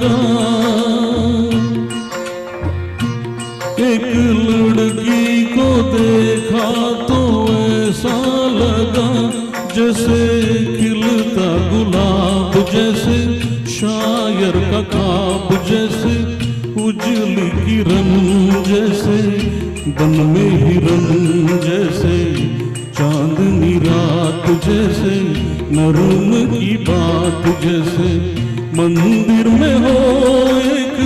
लगा। एक लड़की को देखा तो ऐसा लगा जैसे खिलता गुलाब, जैसे शायर का ख्वाब, जैसे उजली किरण, जैसे बन में हिरन, जैसे चांदनी रात, जैसे नरम की बात, जैसे मंदिर में हो एक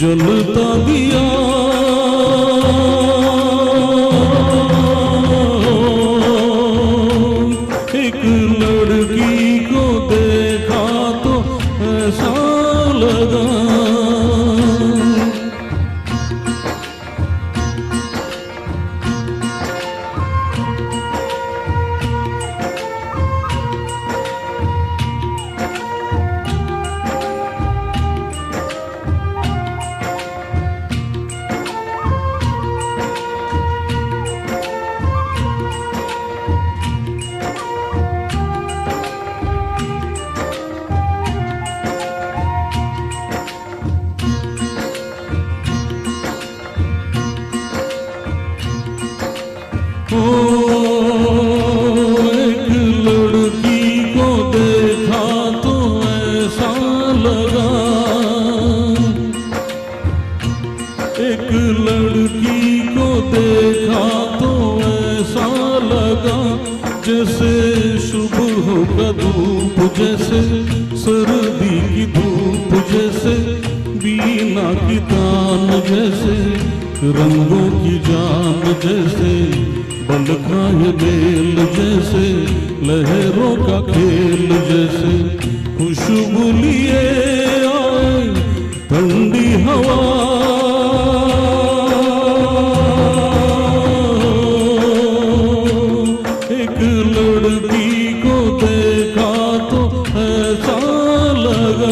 जलता दिया। एक लड़की को देखा तो ऐसा लगा। एक लड़की को देखा तो ऐसा लगा। एक लड़की को देखा तो ऐसा लगा जैसे सुबह का धूप, जैसे सर्दी की धूप, जैसे बीना की तान, जैसे रंगों की जान, जैसे बल का ये मेल, जैसे लहरों का खेल, जैसे खुशबू लिए आए ठंडी हवा। एक लड़की को देखा तो ऐसा लगा।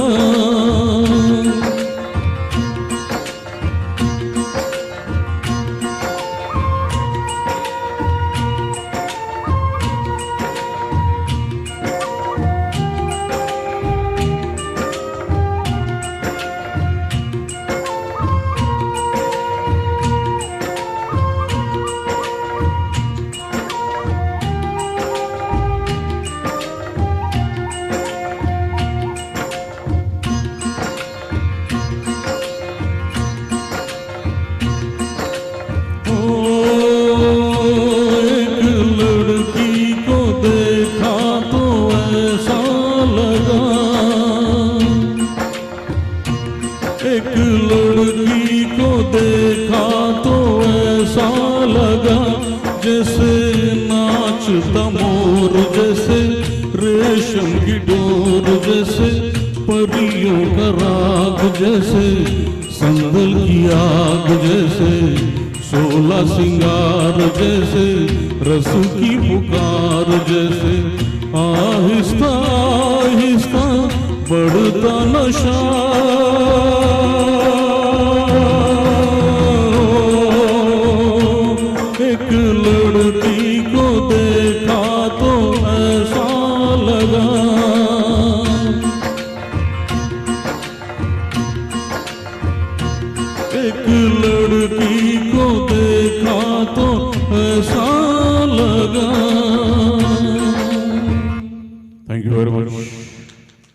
एक लड़की को देखा तो ऐसा लगा जैसे नाचता मोर, जैसे रेशम की डोर, जैसे परियों का राग, जैसे संदल की आग, जैसे 16 सिंगार, जैसे रस की पुकार, जैसे आहिस्ता आहिस्ता बढ़ता नशा। एक लड़की को देखा तो ऐसा लगा। एक लड़की को देखा तो ऐसा लगा। Thank you very much.